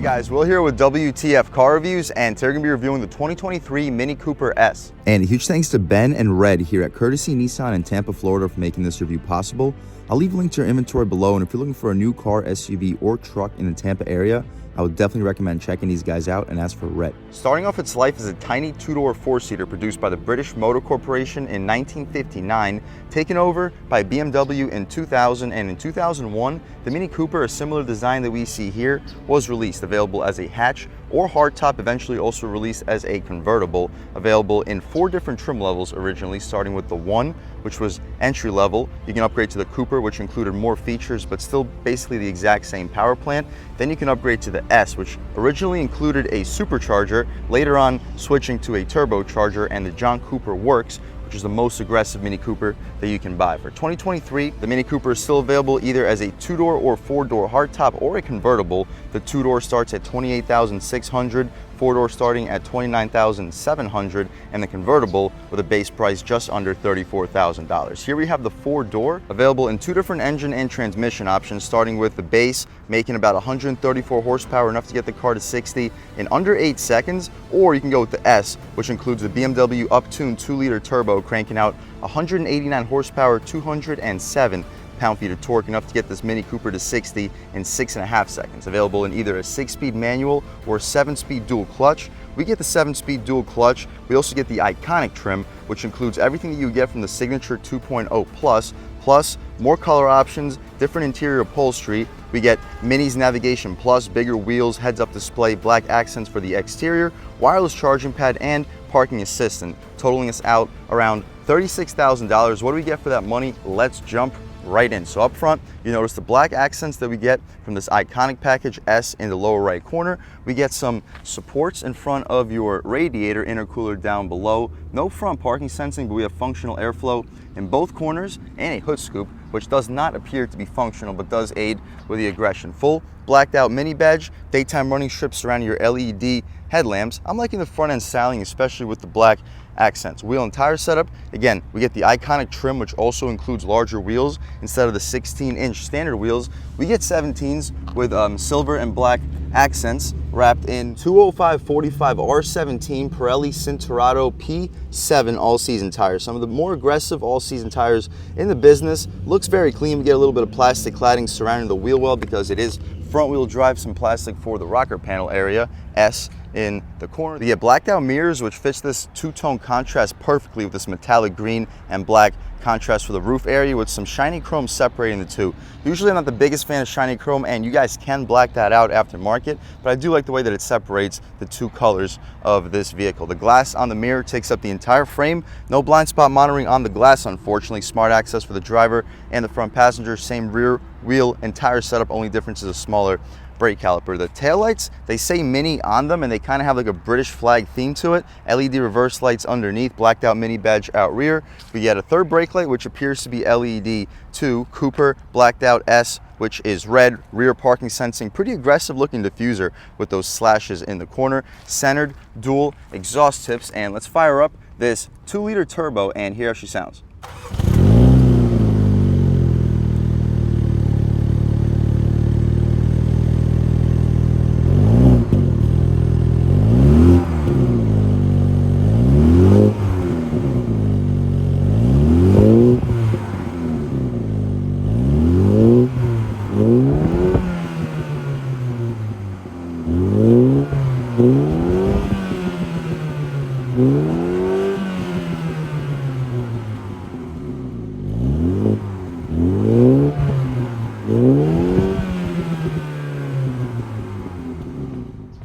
Guys, Will here with W.T.F car reviews, and today we're going to be reviewing the 2023 Mini Cooper S. And a huge thanks to Ben and Red here at Courtesy Nissan in Tampa, Florida for making this review possible. I'll leave a link to your inventory below, and if you're looking for a new car, SUV, or truck in the Tampa area, I would definitely recommend checking these guys out, and as for Red. Starting off its life as a tiny two-door four-seater produced by the British Motor Corporation in 1959, taken over by BMW in 2000, and in 2001, the Mini Cooper, a similar design that we see here, was released, available as a hatch or hardtop, eventually also released as a convertible, available in 4 different trim levels originally, starting with the 1, which was entry level. You can upgrade to the Cooper, which included more features, but still basically the exact same power plant. Then you can upgrade to the S, which originally included a supercharger, later on switching to a turbocharger, and the John Cooper Works, which is the most aggressive Mini Cooper that you can buy. For 2023, the Mini Cooper is still available either as a 2-door or 4-door hardtop or a convertible. The 2-door starts at $28,600, 4-door starting at $29,700, and the convertible with a base price just under $34,000. Here we have the 4-door, available in 2 different engine and transmission options, starting with the base, making about 134 horsepower, enough to get the car to 60 in under 8 seconds, or you can go with the S, which includes the BMW up-tuned 2-liter turbo, cranking out 189 horsepower, 207 pound-feet of torque, enough to get this Mini Cooper to 60 in 6.5 seconds. Available in either a 6-speed manual or 7-speed dual clutch. We get the 7-speed dual clutch. We also get the iconic trim, which includes everything that you get from the Signature 2.0 plus more color options, different interior upholstery. We get Mini's Navigation Plus, bigger wheels, heads-up display, black accents for the exterior, wireless charging pad, and parking assistant, totaling us out around $36,000. What do we get for that money? Let's jump right in. So up front, you notice the black accents that we get from this iconic package S in the lower right corner. We get some supports in front of your radiator intercooler down below. No front parking sensing, but we have functional airflow in both corners and a hood scoop, which does not appear to be functional, but does aid with the aggression. Full blacked out mini badge, daytime running strips surrounding your LED headlamps. I'm liking the front end styling, especially with the black accents. Wheel and tire setup, again, we get the iconic trim, which also includes larger wheels. Instead of the 16-inch standard wheels, we get 17s with silver and black accents, wrapped in 205/45 R17 Pirelli Cinturato P7 all-season tires. Some of the more aggressive all-season tires in the business. Looks very clean. We get a little bit of plastic cladding surrounding the wheel well because it is front-wheel drive, some plastic for the rocker panel area. S in the corner. We get blacked out mirrors, which fits this two-tone contrast perfectly with this metallic green and black contrast for the roof area, with some shiny chrome separating the two. Usually I'm not the biggest fan of shiny chrome, and you guys can black that out aftermarket, but I do like the way that it separates the two colors of this vehicle. The glass on the mirror takes up the entire frame. No blind spot monitoring on the glass, unfortunately. Smart access for the driver and the front passenger. Same rear wheel and tire setup, only difference is a smaller brake caliper. The taillights, they say Mini on them, and they kind of have like a British flag theme to it. LED reverse lights underneath, blacked out Mini badge out rear. We get a third brake light, which appears to be LED too. Cooper, blacked out S, which is red. Rear parking sensing, pretty aggressive looking diffuser with those slashes in the corner. Centered dual exhaust tips, and let's fire up this 2-liter turbo and hear how she sounds.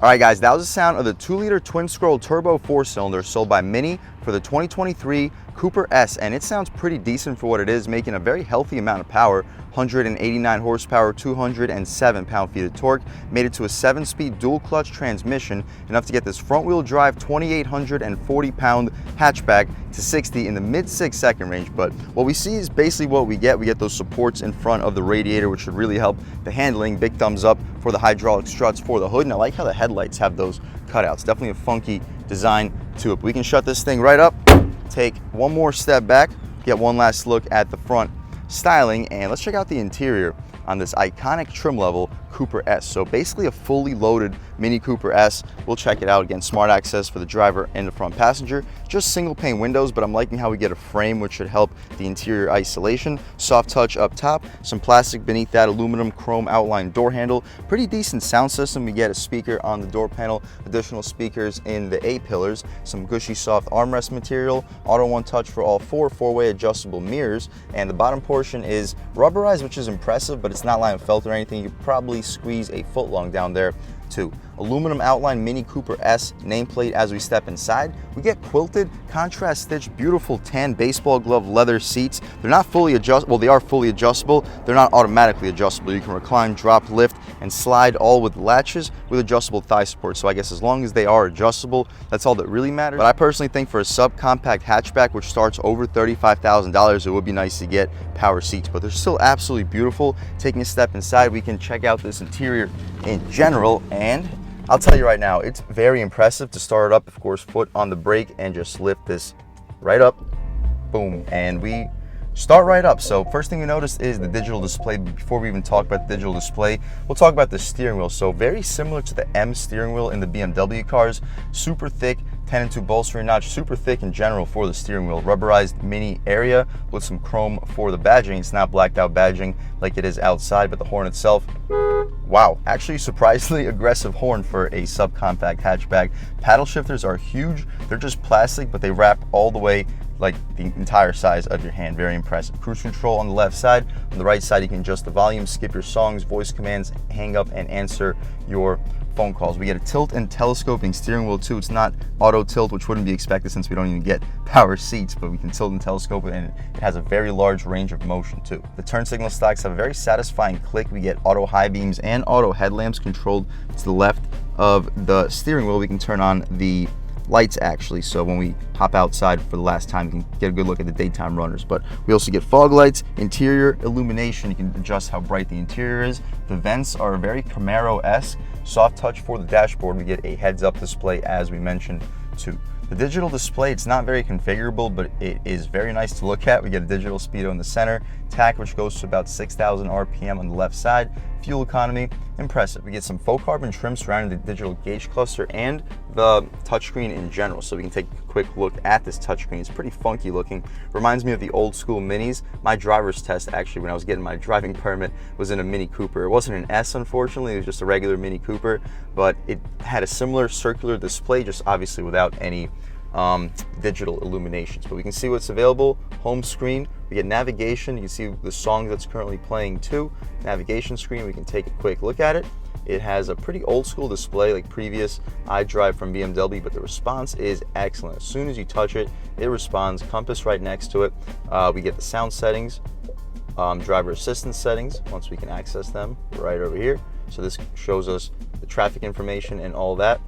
All right, guys, that was the sound of the 2-liter twin-scroll turbo 4-cylinder sold by Mini for the 2023 Cooper S, and it sounds pretty decent for what it is, making a very healthy amount of power. 189 horsepower, 207 pound-feet of torque, made it to a 7-speed dual clutch transmission, enough to get this front-wheel drive 2,840-pound hatchback to 60 in the mid-6 second range. But what we see is basically what we get. We get those supports in front of the radiator, which should really help the handling. Big thumbs up for the hydraulic struts for the hood, and I like how the headlights have those cutouts. Definitely a funky design to it. We can shut this thing right up, take one more step back, get one last look at the front styling, and let's check out the interior on this iconic trim level Cooper S. So basically a fully loaded Mini Cooper S. We'll check it out. Again, smart access for the driver and the front passenger. Just single pane windows, but I'm liking how we get a frame, which should help the interior isolation. Soft touch up top, some plastic beneath that, aluminum chrome outline door handle. Pretty decent sound system. We get a speaker on the door panel, additional speakers in the A-pillars, some gushy soft armrest material, auto one touch for all four-way adjustable mirrors, and the bottom portion is rubberized, which is impressive, but it's not lined with felt or anything. You could probably squeeze a foot long down there too. Aluminum outline Mini Cooper S nameplate. As we step inside, we get quilted, contrast stitched, beautiful tan baseball glove leather seats. They're not fully adjustable. Well, they are fully adjustable. They're not automatically adjustable. You can recline, drop, lift, and slide, all with latches with adjustable thigh support. So I guess as long as they are adjustable, that's all that really matters. But I personally think for a subcompact hatchback, which starts over $35,000, it would be nice to get power seats, but they're still absolutely beautiful. Taking a step inside, we can check out this interior in general, and I'll tell you right now, it's very impressive. To start it up, of course, foot on the brake and just lift this right up, boom, and we start right up. So first thing you notice is the digital display. Before we even talk about the digital display, we'll talk about the steering wheel. So very similar to the M steering wheel in the BMW cars, super thick, 10-2 bolstering notch, super thick in general for the steering wheel. Rubberized mini area with some chrome for the badging. It's not blacked out badging like it is outside, but the horn itself, wow, actually surprisingly aggressive horn for a subcompact hatchback. Paddle shifters are huge. They're just plastic, but they wrap all the way like the entire size of your hand. Very impressive. Cruise control on the left side. On the right side, you can adjust the volume, skip your songs, voice commands, hang up, and answer your phone calls. We get a tilt and telescoping steering wheel too. It's not auto tilt, which wouldn't be expected since we don't even get power seats, but we can tilt and telescope it, and it has a very large range of motion too. The turn signal stocks have a very satisfying click. We get auto high beams and auto headlamps controlled to the left of the steering wheel. We can turn on the lights actually, so when we hop outside for the last time, you can get a good look at the daytime runners. But we also get fog lights, interior illumination. You can adjust how bright the interior is. The vents are very Camaro-esque. Soft touch for the dashboard. We get a heads-up display, as we mentioned too. The digital display, it's not very configurable, but it is very nice to look at. We get a digital speedo in the center, tach, which goes to about 6,000 RPM on the left side. Fuel economy, impressive. We get some faux carbon trim surrounding the digital gauge cluster and the touchscreen in general. So we can take a quick look at this touchscreen. It's pretty funky looking. Reminds me of the old school Minis. My driver's test, actually, when I was getting my driving permit, was in a Mini Cooper. It wasn't an S, unfortunately. It was just a regular Mini Cooper, but it had a similar circular display, just obviously without any digital illuminations. But we can see what's available. Home screen, we get navigation. You can see the song that's currently playing too. Navigation screen, we can take a quick look at it. It has a pretty old school display like previous iDrive from BMW, but the response is excellent. As soon as you touch it, it responds. Compass right next to it. We get the sound settings, driver assistance settings, once we can access them right over here. So this shows us the traffic information and all that,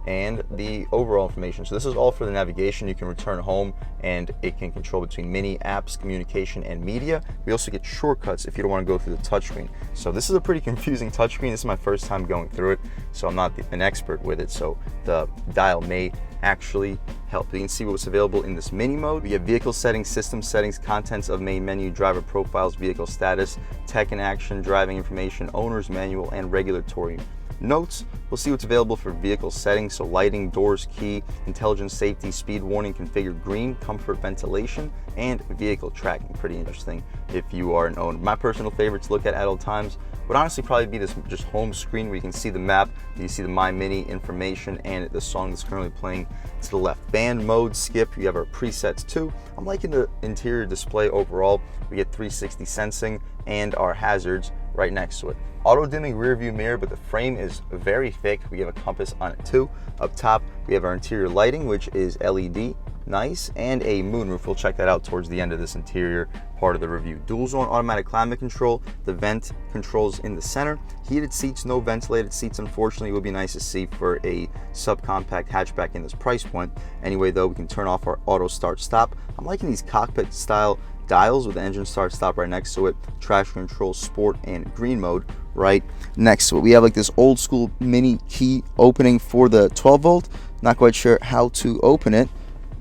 and the overall information. So this is all for the navigation. You can return home, and it can control between mini apps, communication, and media. We also get shortcuts if you don't want to go through the touchscreen. So this is a pretty confusing touchscreen. This is my first time going through it, so I'm not an expert with it. So the dial may actually help. You can see what's available in this mini mode. We get vehicle settings, system settings, contents of main menu, driver profiles, vehicle status, tech in action, driving information, owner's manual, and regulatory notes. We'll see what's available for vehicle settings. So lighting, doors, key, intelligent safety, speed warning configured green, comfort, ventilation, and vehicle tracking. Pretty interesting if you are an owner. My personal favorite to look at all times would honestly probably be this just home screen, where you can see the map, you see the My Mini information, and the song that's currently playing to the left. Band mode, skip, you have our presets too. I'm liking the interior display overall. We get 360 sensing and our hazards right next to it. Auto dimming rear view mirror, but the frame is very thick. We have a compass on it too. Up top, we have our interior lighting, which is LED, nice, and a moonroof. We'll check that out towards the end of this interior part of the review. Dual zone automatic climate control, the vent controls in the center. Heated seats, no ventilated seats, unfortunately. It would be nice to see for a subcompact hatchback in this price point. Anyway, though, we can turn off our auto start stop. I'm liking these cockpit style dials with the engine start stop right next to it. Traction control, sport, and green mode right next to it. We have like this old school mini key opening for the 12 volt. Not quite sure how to open it,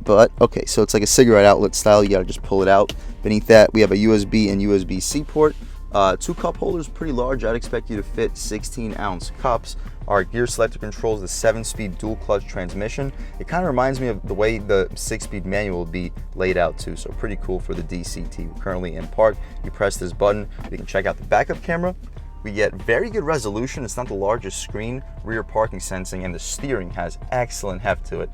but okay, so it's like a cigarette outlet style. You gotta just pull it out. Beneath that, we have a USB and USB-C port. Two cup holders, pretty large. I'd expect you to fit 16-ounce cups. Our gear selector controls the 7-speed dual clutch transmission. It kind of reminds me of the way the 6-speed manual will be laid out too, so pretty cool for the DCT. We're currently in park. You press this button, we can check out the backup camera. We get very good resolution. It's not the largest screen, rear parking sensing, and the steering has excellent heft to it.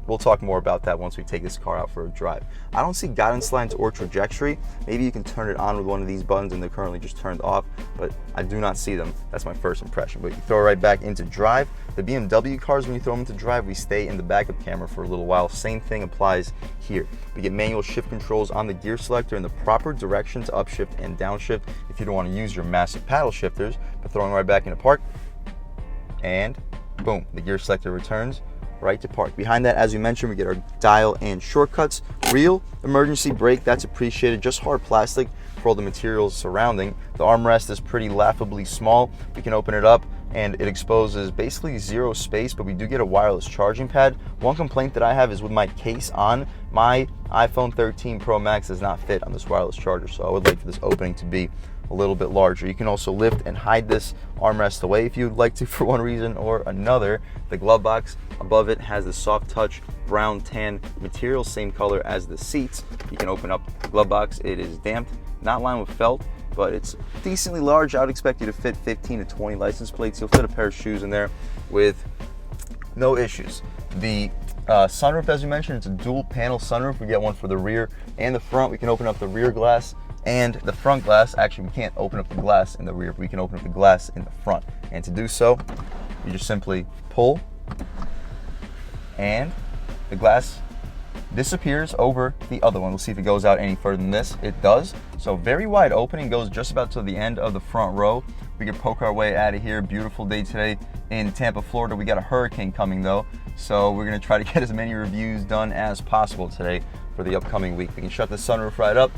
We'll talk more about that once we take this car out for a drive. I don't see guidance lines or trajectory. Maybe you can turn it on with one of these buttons and they're currently just turned off, but I do not see them. That's my first impression. But you throw it right back into drive. The BMW cars, when you throw them into drive, we stay in the backup camera for a little while. Same thing applies here. We get manual shift controls on the gear selector and the proper direction to upshift and downshift if you don't want to use your massive paddle shifters. But throwing right back into park, and boom, the gear selector returns right to park. Behind that, as we mentioned, we get our dial and shortcuts. Real emergency brake, that's appreciated. Just hard plastic for all the materials surrounding. The armrest is pretty laughably small. We can open it up and it exposes basically zero space, but we do get a wireless charging pad. One complaint that I have is with my case on, my iPhone 13 Pro Max does not fit on this wireless charger, so I would like for this opening to be a little bit larger. You can also lift and hide this armrest away if you'd like to for one reason or another. The glove box above it has the soft touch brown tan material, same color as the seats. You can open up the glove box. It is damped, not lined with felt, but it's decently large. I would expect you to fit 15 to 20 license plates. You'll fit a pair of shoes in there with no issues. The sunroof, as you mentioned, it's a dual panel sunroof. We get one for the rear and the front. We can open up the rear glass and the front glass. Actually, we can't open up the glass in the rear, but we can open up the glass in the front. And to do so, you just simply pull and the glass disappears over the other one. We'll see if it goes out any further than this. It does. So very wide opening, goes just about to the end of the front row. We can poke our way out of here. Beautiful day today in Tampa, Florida. We got a hurricane coming though, so we're gonna try to get as many reviews done as possible today for the upcoming week. We can shut the sunroof right up.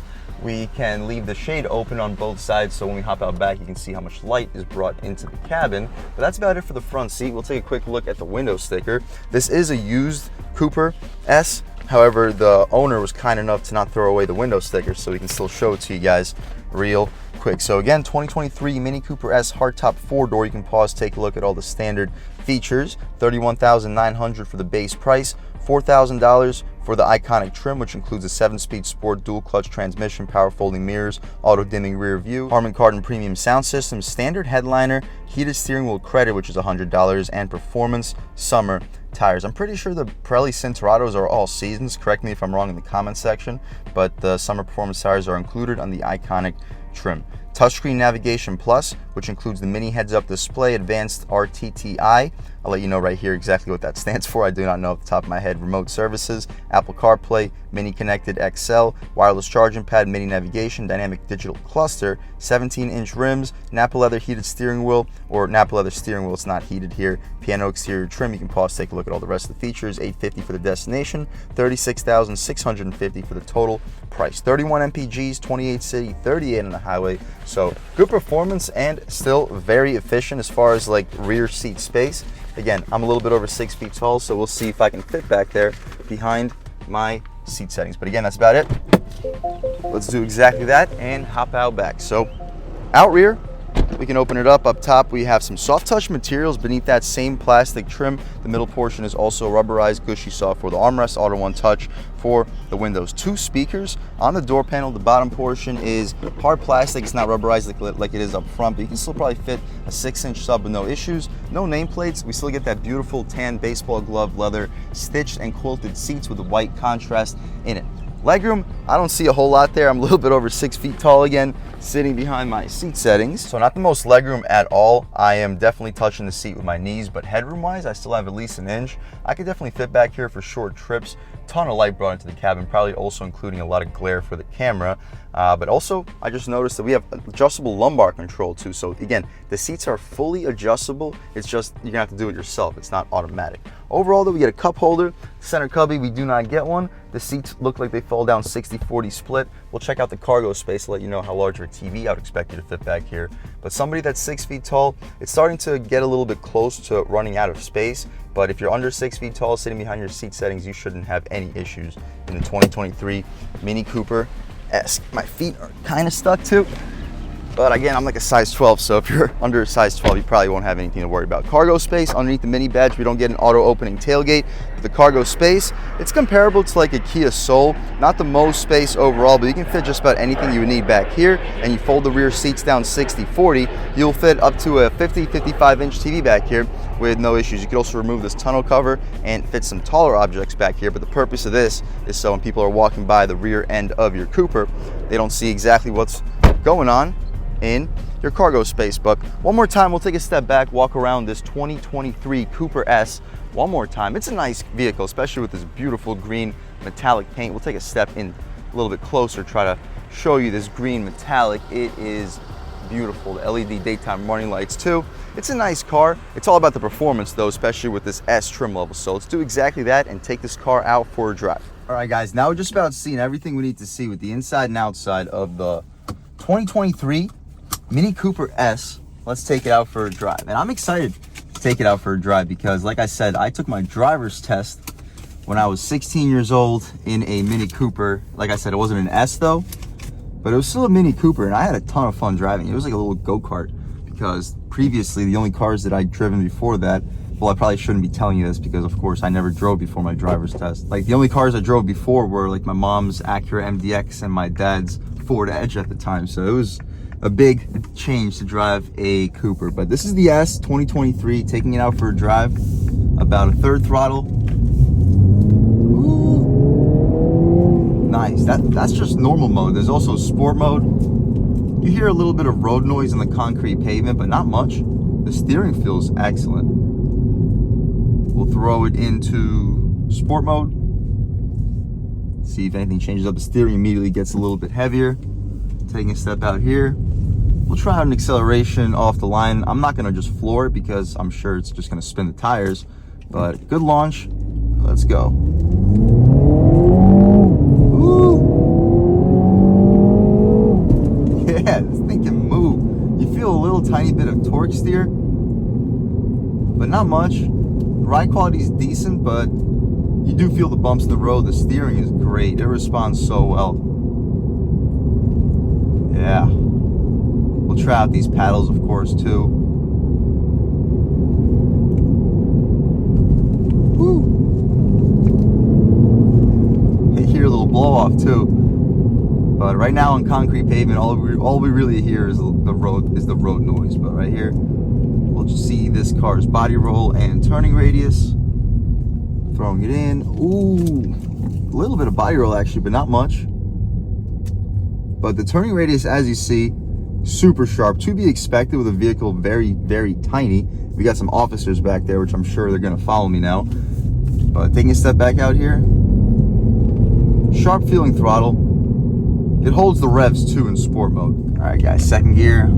We can leave the shade open on both sides, so when we hop out back, you can see how much light is brought into the cabin. But that's about it for the front seat. We'll take a quick look at the window sticker. This is a used Cooper S. However, the owner was kind enough to not throw away the window sticker, so we can still show it to you guys real quick. So again, 2023 Mini Cooper S hardtop 4-door. You can pause, take a look at all the standard features. $31,900 for the base price. $4,000 for the iconic trim, which includes a 7-speed sport dual clutch transmission, power folding mirrors, auto dimming rear view, Harman Kardon premium sound system, standard headliner, heated steering wheel credit, which is $100, and performance summer tires. I'm pretty sure the Pirelli Cinturados are all seasons. Correct me if I'm wrong in the comment section, but the summer performance tires are included on the iconic trim. Touchscreen navigation plus, which includes the mini heads-up display, advanced RTTI. I'll let you know right here exactly what that stands for. I do not know off the top of my head. Remote services, Apple CarPlay, mini connected XL, wireless charging pad, mini navigation, dynamic digital cluster, 17-inch rims, Napa leather heated steering wheel, or Napa leather steering wheel. It's not heated here. Piano exterior trim. You can pause, take a look at all the rest of the features. $850 for the destination, $36,650 for the total price. 31 MPGs, 28 city, 38 on the highway. So good performance and still very efficient as far as like rear seat space. Again, I'm a little bit over 6 feet tall, so we'll see if I can fit back there behind my seat settings. But again, that's about it. Let's do exactly that and hop out back. So out rear, we can open it up. Up top, we have some soft touch materials beneath that same plastic trim. The middle portion is also rubberized, gushy soft for the armrest, auto one touch for the windows. 2 speakers on the door panel. The bottom portion is hard plastic. It's not rubberized like it is up front, but you can still probably fit a 6-inch sub with no issues. No nameplates. We still get that beautiful tan baseball glove leather stitched and quilted seats with the white contrast in it. Legroom, I don't see a whole lot there. I'm a little bit over 6 feet tall again, sitting behind my seat settings. So not the most legroom at all. I am definitely touching the seat with my knees, but headroom wise, I still have at least an inch. I could definitely fit back here for short trips. Ton of light brought into the cabin, probably also including a lot of glare for the camera. But also, I just noticed that we have adjustable lumbar control too. So again, the seats are fully adjustable. It's just, you're gonna have to do it yourself. It's not automatic. Overall though, we get a cup holder. Center cubby, we do not get one. The seats look like they fall down 60-40 split. We'll check out the cargo space to let you know how large of a TV I would expect you to fit back here. But somebody that's 6 feet tall, it's starting to get a little bit close to running out of space. But if you're under 6 feet tall, sitting behind your seat settings, you shouldn't have any issues in the 2023 Mini Cooper S. My feet are kind of stuck too. But again, I'm like a size 12, so if you're under a size 12, you probably won't have anything to worry about. Cargo space underneath the mini badge. We don't get an auto opening tailgate. The cargo space, it's comparable to like a Kia Soul. Not the most space overall, but you can fit just about anything you would need back here. And you fold the rear seats down 60-40, you'll fit up to a 55-inch TV back here with no issues. You could also remove this tonneau cover and fit some taller objects back here. But the purpose of this is so when people are walking by the rear end of your Cooper, they don't see exactly what's going on in your cargo space. But one more time, we'll take a step back, walk around this 2023 Cooper S one more time. It's a nice vehicle, especially with this beautiful green metallic paint. We'll take a step in a little bit closer, try to show you this green metallic. It is beautiful. The LED daytime running lights too. It's a nice car. It's all about the performance though, especially with this S trim level. So let's do exactly that and take this car out for a drive. All right guys, now we're just about seeing everything we need to see with the inside and outside of the 2023 Mini Cooper S. Let's take it out for a drive. And I'm excited to take it out for a drive because like I said, I took my driver's test when I was 16 years old in a Mini Cooper. Like I said, it wasn't an S though, but it was still a Mini Cooper and I had a ton of fun driving. It was like a little go-kart because previously the only cars that I'd driven before that, well, I probably shouldn't be telling you this because of course I never drove before my driver's test. Like the only cars I drove before were like my mom's Acura MDX and my dad's Ford Edge at the time. So it was a big change to drive a Cooper. But this is the S 2023, taking it out for a drive, about a third throttle. Ooh. Nice. That's just normal mode. There's also sport mode. You hear a little bit of road noise on the concrete pavement, but not much. The steering feels excellent. We'll throw it into sport mode. See if anything changes up. The steering immediately gets a little bit heavier. Taking a step out here. We'll try out an acceleration off the line. I'm not gonna just floor it because I'm sure it's just gonna spin the tires, but good launch. Let's go. Ooh. Yeah, this thing can move. You feel a little tiny bit of torque steer, but not much. The ride quality is decent, but you do feel the bumps in the road. The steering is great. It responds so well. Yeah. We'll try out these paddles, of course, too. Woo. You hear a little blow off too. But right now on concrete pavement, all we really hear is the road noise. But right here, we'll just see this car's body roll and turning radius. Throwing it in. Ooh, a little bit of body roll actually, but not much. But the turning radius, as you see, super sharp, to be expected with a vehicle very, very tiny. We got some officers back there, which I'm sure they're gonna follow me now. But taking a step back out here, sharp feeling throttle. It holds the revs too in sport mode. All right guys, second gear.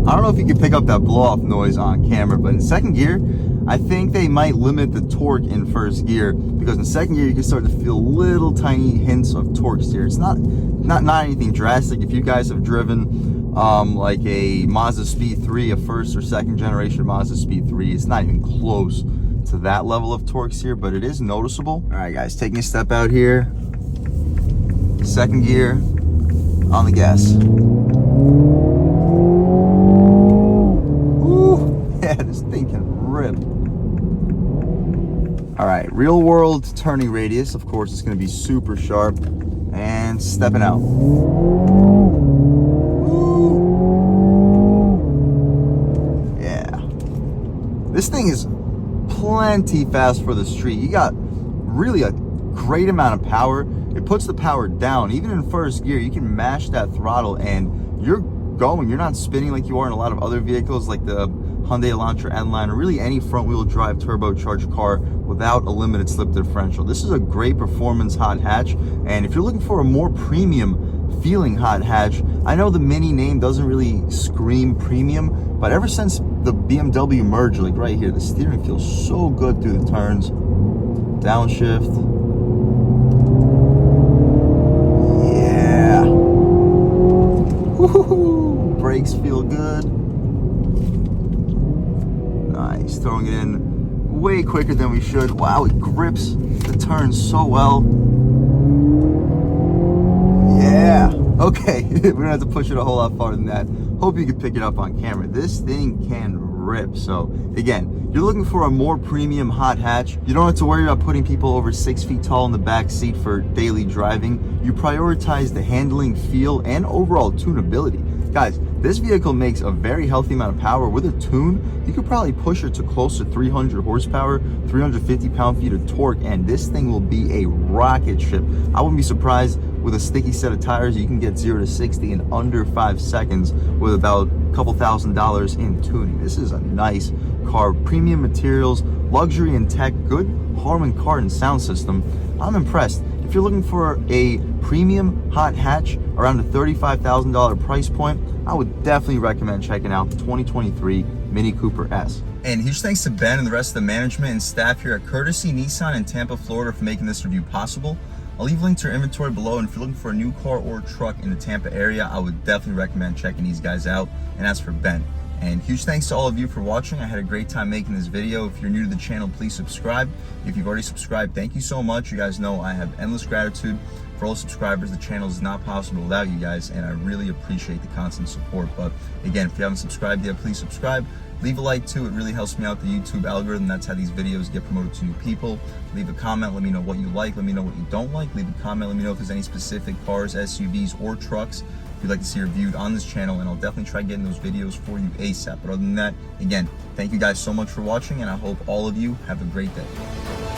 I don't know if you can pick up that blow off noise on camera, but in second gear, I think they might limit the torque in first gear because in second gear you can start to feel little tiny hints of torque steer. It's not anything drastic. If you guys have driven like a Mazda Speed 3, a first or second generation Mazda Speed 3, it's not even close to that level of torque steer, but it is noticeable. All right guys, taking a step out here. Second gear on the gas. Ooh, yeah, this thing can rip. All right, real world turning radius, of course, it's gonna be super sharp. And stepping out. Woo. Yeah. This thing is plenty fast for the street. You got really a great amount of power. It puts the power down. Even in first gear, you can mash that throttle and you're going. You're not spinning like you are in a lot of other vehicles like the Hyundai Elantra N-Line or really any front-wheel drive turbocharged car without a limited slip differential. This is a great performance hot hatch, and if you're looking for a more premium feeling hot hatch, I know the Mini name doesn't really scream premium, but ever since the BMW merger, like right here, the steering feels so good through the turns. Downshift. Yeah. Woohoo! Brakes feel good. Nice, throwing it in way quicker than we should. Wow, it grips the turns so well. Yeah. Okay, we don't have to push it a whole lot farther than that. Hope you can pick it up on camera. This thing can rip. So again, you're looking for a more premium hot hatch. You don't have to worry about putting people over 6 feet tall in the back seat for daily driving. You prioritize the handling, feel, and overall tunability. Guys, this vehicle makes a very healthy amount of power. With a tune, you could probably push it to close to 300 horsepower, 350 pound-feet of torque, and this thing will be a rocket ship. I wouldn't be surprised with a sticky set of tires, you can get 0 to 60 in under 5 seconds with about a couple $1,000s in tuning. This is a nice car. Premium materials, luxury and tech, good Harman Kardon sound system. I'm impressed. If you're looking for a premium hot hatch around the $35,000 price point, I would definitely recommend checking out the 2023 Mini Cooper S. And huge thanks to Ben and the rest of the management and staff here at Courtesy Nissan in Tampa, Florida for making this review possible. I'll leave a link to their inventory below, and if you're looking for a new car or truck in the Tampa area, I would definitely recommend checking these guys out. And as for Ben, and huge thanks to all of you for watching. I had a great time making this video. If you're new to the channel, please subscribe. If you've already subscribed, thank you so much. You guys know I have endless gratitude for all the subscribers. The channel is not possible without you guys, and I really appreciate the constant support. But again, if you haven't subscribed yet, please subscribe. Leave a like too, it really helps me out the YouTube algorithm. That's how these videos get promoted to new people. Leave a comment, let me know what you like, let me know what you don't like. Leave a comment, let me know if there's any specific cars, SUVs, or trucks you'd like to see reviewed on this channel, and I'll definitely try getting those videos for you ASAP. But other than that, again, thank you guys so much for watching, and I hope all of you have a great day.